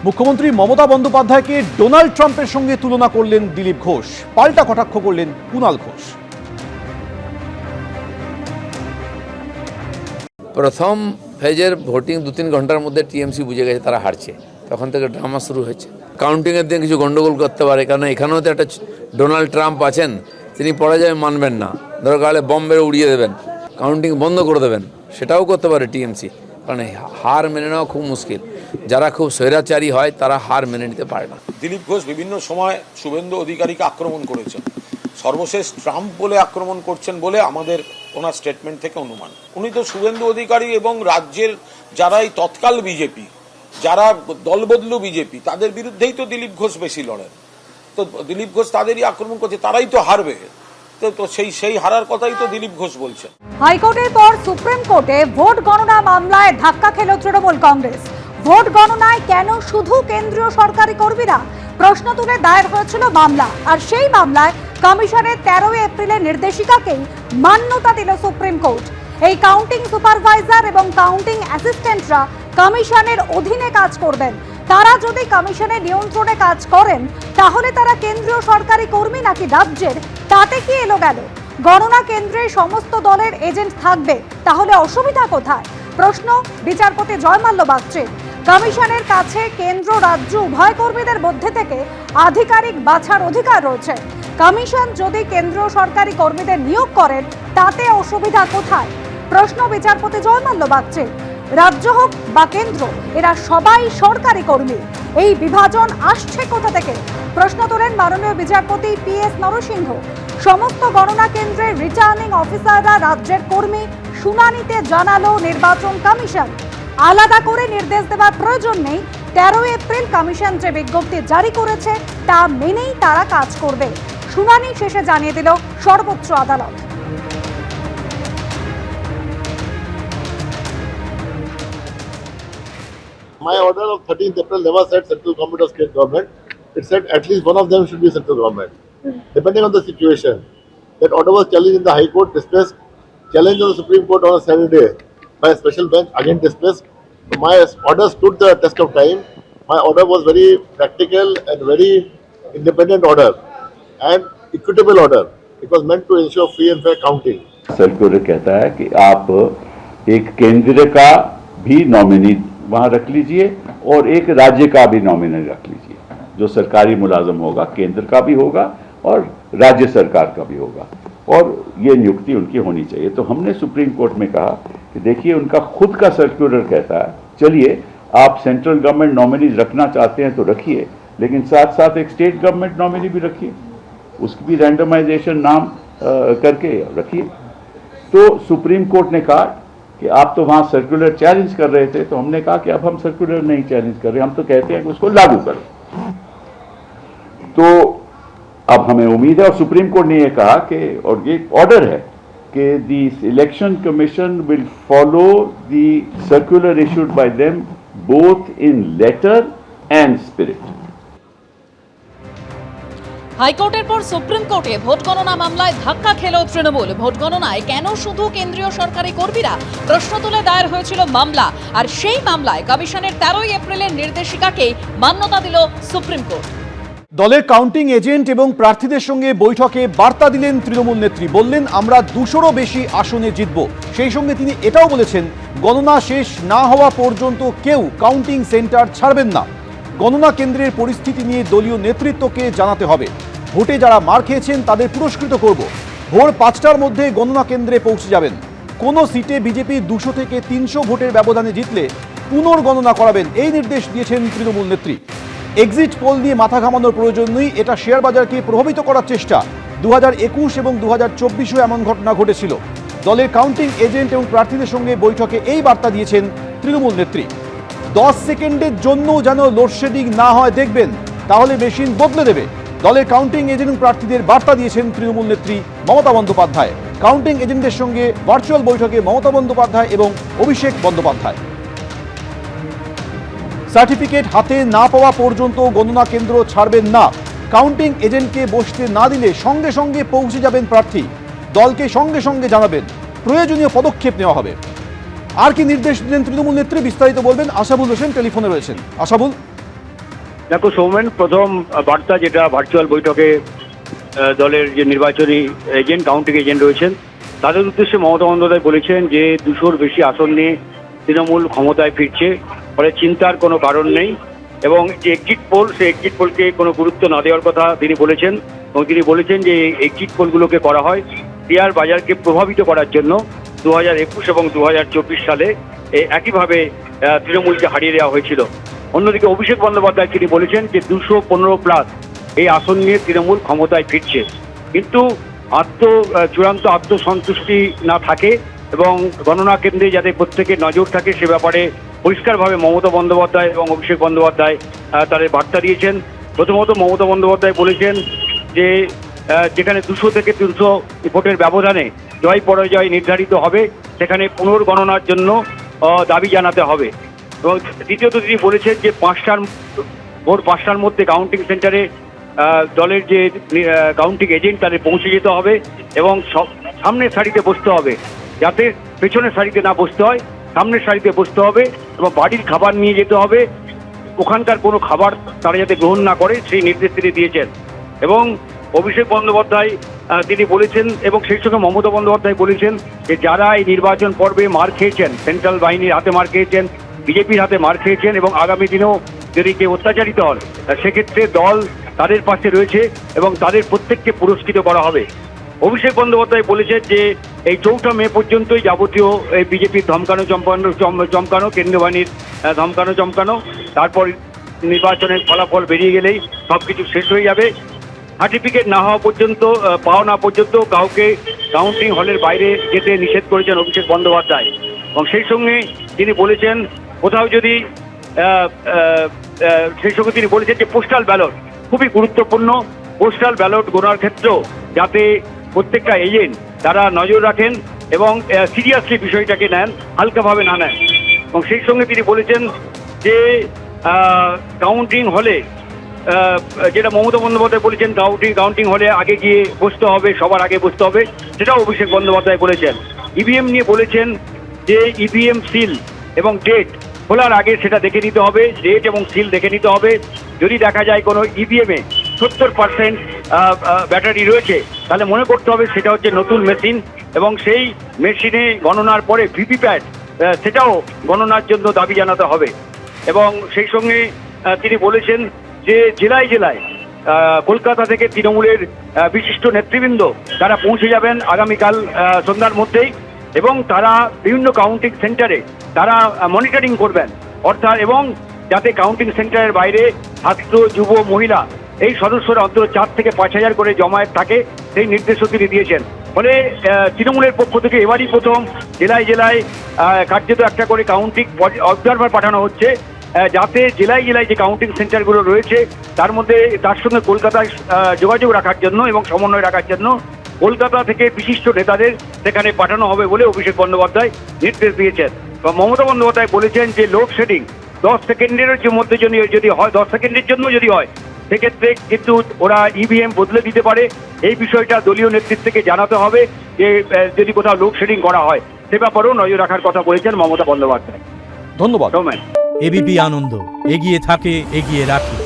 মুখ্যমন্ত্রী মমতা বন্দ্যোপাধ্যায়কে ডোনাল্ড ট্রাম্পের সঙ্গে তুলনা করলেন দিলীপ ঘোষ, পাল্টা কটাক্ষ করলেন কুণাল ঘোষ। প্রথম ফেজের ভোটিং 2-3 ঘন্টার মধ্যে টিএমসি বুঝে গেছে তারা হারছে, তখন থেকে ড্রামা শুরু হয়েছে। কাউন্টিংয়ের দিন কিছু গন্ডগোল করতে পারে, কারণ এখানেও তো একটা ডোনাল্ড ট্রাম্প আছেন, তিনি পরাজয় মানবেন না, দরকার হলে বম মেরে উড়িয়ে দেবেন, কাউন্টিং বন্ধ করে দেবেন, সেটাও করতে পারে টিএমসি। কারণ হার মেনে নেওয়া খুব মুশকিল, যারা খুব স্বৈরাচারী হয় তারা হার মেনে নিতে পারে না। দিলীপ ঘোষ বিভিন্ন সময় শুভেন্দু অধিকারীকে আক্রমণ করেছেন, সর্বশেষ ট্রাম্প বলে আক্রমণ করছেন বলে আমাদের ওনার স্টেটমেন্ট থেকে অনুমান। উনি তো শুভেন্দু অধিকারী এবং রাজ্যের যারা এই তৎকাল বিজেপি, যারা দলবদলু বিজেপি, তাদের বিরুদ্ধেই তো দিলীপ ঘোষ বেশি লড়েন। তো দিলীপ ঘোষ তাদেরই আক্রমণ করছে, তারাই তো হারবে। তো সেই হারার কথাই তো দিলীপ ঘোষ বলছেন। হাইকোর্টের পর সুপ্রিম কোর্টে ভোট গণনা মামলায় ধাক্কা খেল তৃণমূল কংগ্রেস। ভোট গণনায় কেন শুধু কেন্দ্রীয় সরকারি কর্মীরা, প্রশ্ন তুলে দায়ের হয়েছিল মামলা। আর সেই মামলায় কমিশনের 13 এপ্রিলের নির্দেশিকাকেই মান্যতা দিল সুপ্রিম কোর্ট। এই কাউন্টিং সুপারভাইজার এবং কাউন্টিং অ্যাসিস্ট্যান্টরা কমিশনের অধীনে কাজ করবেন। তারা যদি কমিশনের নিয়ন্ত্রণে কাজ করেন তাহলে তারা কেন্দ্রীয় সরকারি কর্মী নাকি রাজ্যের, তাতে কি এলো গেল? গণনা কেন্দ্রে সমস্ত দলের এজেন্ট থাকবে, তাহলে অসুবিধা কোথায়? প্রশ্ন বিচারপতি জয়মাল্য বাগচির। কমিশনের কাছে কেন্দ্র রাজ্য উভয় কর্মীদের মধ্যে থেকে আধিকারিক বাছার অধিকার রয়েছে। কমিশন যদি কেন্দ্রীয় সরকারি কর্মীদের নিয়োগ করেন তাতে অসুবিধা কোথায়? প্রশ্ন বিচারপতি জয়মাল্য বাগচির। রাজ্য হোক বা কেন্দ্র, এরা সবাই সরকারি কর্মী, এই বিভাজন আসছে কোথা থেকে? প্রশ্ন তোলেন মাননীয় বিচারপতি PS নরসিংহ। সমস্ত গণনা কেন্দ্রের রিটার্নিং অফিসাররা রাজ্যের কর্মী, শুনানিতে জানালো নির্বাচন কমিশন। আলাদা করে নির্দেশ দেওয়ার প্রয়োজন নেই। 13 এপ্রিল কমিশন যে বিজ্ঞপ্তি জারি করেছে তা মেনেই তারা কাজ করবে, শুনানি শেষে জানিয়ে দিল সর্বোচ্চ আদালত। My order of 13th April never said central government or state government. It said at least one of them should be central government. Depending on the situation. That order was challenged in the High Court, dismissed, challenged on the Supreme Court on a Saturday by a special bench, again dismissed. So my order stood the test of time. My order was very practical and very independent order and equitable order. It was meant to ensure free and fair counting. Circular कहता है कि आप एक केंद्र का भी nominee वहाँ रख लीजिए और एक राज्य का भी नॉमिनी रख लीजिए। जो सरकारी मुलाजम होगा केंद्र का भी होगा और राज्य सरकार का भी होगा, और ये नियुक्ति उनकी होनी चाहिए। तो हमने सुप्रीम कोर्ट में कहा कि देखिए उनका खुद का सर्कुलर कहता है, चलिए आप सेंट्रल गवर्नमेंट नॉमिनी रखना चाहते हैं तो रखिए, लेकिन साथ साथ एक स्टेट गवर्नमेंट नॉमिनी भी रखिए, उसकी भी रैंडमाइजेशन नाम करके रखिए। तो सुप्रीम कोर्ट ने कहा कि आप तो वहाँ सर्कुलर चैलेंज कर रहे थे, तो हमने कहा कि अब हम सर्कुलर नहीं चैलेंज कर रहे, हम तो कहते हैं कि उसको लागू करो। तो अब हमें उम्मीद है, और सुप्रीम कोर्ट ने ये कहा कि, और ये ऑर्डर है कि the election commission will follow the circular issued by them both in letter and spirit. হাইকোর্টের পর সুপ্রিম কোর্টে ভোট গণনা মামলায় ধাক্কা খেল তৃণমূল। ভোট গণনায় কেন শুধু কেন্দ্রীয় সরকারি কর্মীরা, প্রশ্ন তুলে দায়ের হয়েছিল মামলা। আর সেই মামলায় কমিশনের 13 এপ্রিলের নির্দেশিকাকে মান্যতা দিল সুপ্রিম কোর্ট। দলের কাউন্টিং এজেন্ট এবং প্রার্থীদের সঙ্গে বৈঠকে বার্তা দিলেন তৃণমূল নেত্রী, বললেন আমরা 200রও বেশি আসনে জিতব। সেই সঙ্গে তিনি এটাও বলেছেন গণনা শেষ না হওয়া পর্যন্ত কেউ কাউন্টিং সেন্টার ছাড়বেন না। গণনা কেন্দ্রের পরিস্থিতি নিয়ে দলীয় নেতৃত্বকে জানাতে হবে। ভোটে যারা মার খেয়েছেন তাদের পুরস্কৃত করব। ভোর 5টার মধ্যে গণনা কেন্দ্রে পৌঁছে যাবেন। কোনো সিটে বিজেপি 200 থেকে 300 ভোটের ব্যবধানে জিতলে পুনর্গণনা করাবেন, এই নির্দেশ দিয়েছেন তৃণমূল নেত্রী। এক্সিট পোল নিয়ে মাথা ঘামানোর প্রয়োজন নেই, এটা শেয়ার বাজারকে প্রভাবিত করার চেষ্টা। 2021 এবং 2024-এও এমন ঘটনা ঘটেছিল। দলের কাউন্টিং এজেন্ট এবং প্রার্থীদের সঙ্গে বৈঠকে এই বার্তা দিয়েছেন তৃণমূল নেত্রী। 10 সেকেন্ডের জন্য যেন লোডশেডিং না হয় দেখবেন, তাহলে মেশিন বদলে দেবে। দলের কাউন্টিং এজেন্ট এবং প্রার্থীদের বার্তা দিয়েছেন তৃণমূল নেত্রী মমতা বন্দ্যোপাধ্যায়। কাউন্টিং এজেন্টদের সঙ্গে ভার্চুয়াল বৈঠকে মমতা বন্দ্যোপাধ্যায় এবং অভিষেক বন্দ্যোপাধ্যায়। সার্টিফিকেট হাতে না পাওয়া পর্যন্ত গণনা কেন্দ্র ছাড়বেন না। কাউন্টিং এজেন্টকে বসতে না দিলে সঙ্গে সঙ্গে পৌঁছে যাবেন প্রার্থী। দলকে সঙ্গে সঙ্গে জানাবেন, প্রয়োজনীয় পদক্ষেপ নেওয়া হবে। আর কি নির্দেশ দিলেন তৃণমূল নেত্রী, বিস্তারিত বলবেন আশাবুল হোসেন, টেলিফোনে রয়েছেন। আশাবুল। দেখো সৌমেন, প্রথম বার্তা যেটা ভার্চুয়াল বৈঠকে দলের যে নির্বাচনী এজেন্ট, কাউন্টিং এজেন্ট রয়েছেন, তাদের উদ্দেশ্যে মমতা বন্দ্যোপাধ্যায় বলেছেন যে 200-র বেশি আসন নিয়ে তৃণমূল ক্ষমতায় ফিরছে, ফলে চিন্তার কোনো কারণ নেই। এবং যে এক্সিট পোল, সেই এক্সিট পোলকে কোনো গুরুত্ব না দেওয়ার কথা তিনি বলেছেন। এবং তিনি বলেছেন যে এই এক্সিট পোলগুলোকে করা হয় শেয়ার বাজারকে প্রভাবিত করার জন্য। 2021 এবং 2024 সালে একইভাবে তৃণমূলকে হারিয়ে দেওয়া হয়েছিল। অন্যদিকে অভিষেক বন্দ্যোপাধ্যায় তিনি বলেছেন যে 215+ এই আসন নিয়ে তৃণমূল ক্ষমতায় ফিরছে। কিন্তু চূড়ান্ত আত্মসন্তুষ্টি না থাকে এবং গণনা কেন্দ্রে যাতে প্রত্যেকের নজর থাকে সে ব্যাপারে পরিষ্কারভাবে মমতা বন্দ্যোপাধ্যায় এবং অভিষেক বন্দ্যোপাধ্যায় তাদের বার্তা দিয়েছেন। প্রথমত মমতা বন্দ্যোপাধ্যায় বলেছেন যে যেখানে 200 থেকে 300 ভোটের ব্যবধানে জয় পরাজয় নির্ধারিত হবে, সেখানে পুনর্গণনার জন্য দাবি জানাতে হবে। এবং দ্বিতীয়ত তিনি বলেছেন যে ভোর 5টার মধ্যে কাউন্টিং সেন্টারে দলের যে কাউন্টিং এজেন্ট তাদের পৌঁছে যেতে হবে এবং সামনের সারিতে বসতে হবে, যাতে পেছনের সারিতে না বসতে হয়, সামনের সারিতে বসতে হবে এবং বাড়ির খাবার নিয়ে যেতে হবে। ওখানকার কোনো খাবার তারা যাতে গ্রহণ না করে সেই নির্দেশ তিনি দিয়েছেন। এবং অভিষেক বন্দ্যোপাধ্যায় তিনি বলেছেন এবং সেই সঙ্গে মমতা বন্দ্যোপাধ্যায় বলেছেন যে যারা এই নির্বাচন পর্বে মার খেয়েছেন, সেন্ট্রাল বাহিনীর হাতে মার খেয়েছেন, বিজেপির হাতে মার খেয়েছেন এবং আগামী দিনেও যদি কেউ অত্যাচারিত হন সেক্ষেত্রে দল তাদের পাশে রয়েছে এবং তাদের প্রত্যেককে পুরস্কৃত করা হবে। অভিষেক বন্দ্যোপাধ্যায় বলেছেন যে এই 4 মে পর্যন্তই যাবতীয় এই বিজেপির চমকানো কেন্দ্রীয় বাহিনীর চমকানো, তারপর নির্বাচনের ফলাফল বেরিয়ে গেলেই সব কিছু শেষ হয়ে যাবে। সার্টিফিকেট না হওয়া পর্যন্ত, পাওয়া না পর্যন্ত কাউকে কাউন্টিং হলের বাইরে যেতে নিষেধ করেছেন অভিষেক বন্দ্যোপাধ্যায়। এবং সেই সঙ্গে তিনি বলেছেন কোথাও যদি তিনি বলেছেন যে পোস্টাল ব্যালট খুবই গুরুত্বপূর্ণ। পোস্টাল ব্যালট গোনার ক্ষেত্রেও যাতে প্রত্যেকটা এজেন্ট তারা নজর রাখেন এবং সিরিয়াসলি বিষয়টাকে নেন, হালকাভাবে না নেন। এবং সেই সঙ্গে তিনি বলেছেন যে কাউন্টিং হলে যেটা মমতা বন্দ্যোপাধ্যায় বলেছেন কাউন্টিং হলে আগে গিয়ে বসতে হবে, সবার আগে বসতে হবে, সেটাও অভিষেক বন্দ্যোপাধ্যায় বলেছেন। ইভিএম নিয়ে বলেছেন যে ইভিএম সিল এবং ডেট খোলার আগে সেটা দেখে নিতে হবে, ডেট এবং সিল দেখে নিতে হবে। যদি দেখা যায় কোনো ইভিএমে 70% ব্যাটারি রয়েছে তাহলে মনে করতে হবে সেটা হচ্ছে নতুন মেশিন এবং সেই মেশিনে গণনার পরে ভিভিপ্যাট সেটাও গণনার জন্য দাবি জানাতে হবে। এবং সেই সঙ্গে তিনি বলেছেন যে জেলায় জেলায় কলকাতা থেকে তৃণমূলের বিশিষ্ট নেতৃবৃন্দ তারা পৌঁছে যাবেন আগামীকাল সন্ধ্যার মধ্যেই এবং তারা বিভিন্ন কাউন্টিং সেন্টারে তারা মনিটরিং করবেন, অর্থাৎ এবং যাতে কাউন্টিং সেন্টারের বাইরে ছাত্র, যুব, মহিলা এই সদস্যরা অন্তত 4 থেকে 5 হাজার করে জমায়েত থাকে, সেই নির্দেশও তিনি দিয়েছেন। ফলে তৃণমূলের পক্ষ থেকে এবারই প্রথম জেলায় জেলায় কার্যত একটা করে কাউন্টিং অবজারভার পাঠানো হচ্ছে, যাতে জেলায় জেলায় যে কাউন্টিং সেন্টারগুলো রয়েছে তার সঙ্গে কলকাতায় যোগাযোগ রাখার জন্য এবং সমন্বয় রাখার জন্য কলকাতা থেকে বিশিষ্ট নেতাদের সেখানে পাঠানো হবে বলে অভিষেক বন্দ্যোপাধ্যায় নির্দেশ দিয়েছেন। মমতা বন্দ্যোপাধ্যায় বলেছেন যে লোডশেডিং 10 সেকেন্ডের মধ্যে যদি হয়, 10 সেকেন্ডের জন্য যদি হয় সেক্ষেত্রে কিন্তু ওরা ইভিএম বদলে দিতে পারে। এই বিষয়টা দলীয় নেতৃত্বকে জানাতে হবে যে যদি কোথাও লোডশেডিং করা হয় সে ব্যাপারেও নজর রাখার কথা বলেছেন মমতা বন্দ্যোপাধ্যায়। ধন্যবাদ। এবিপি আনন্দ, এগিয়ে থাকে, এগিয়ে রাখে।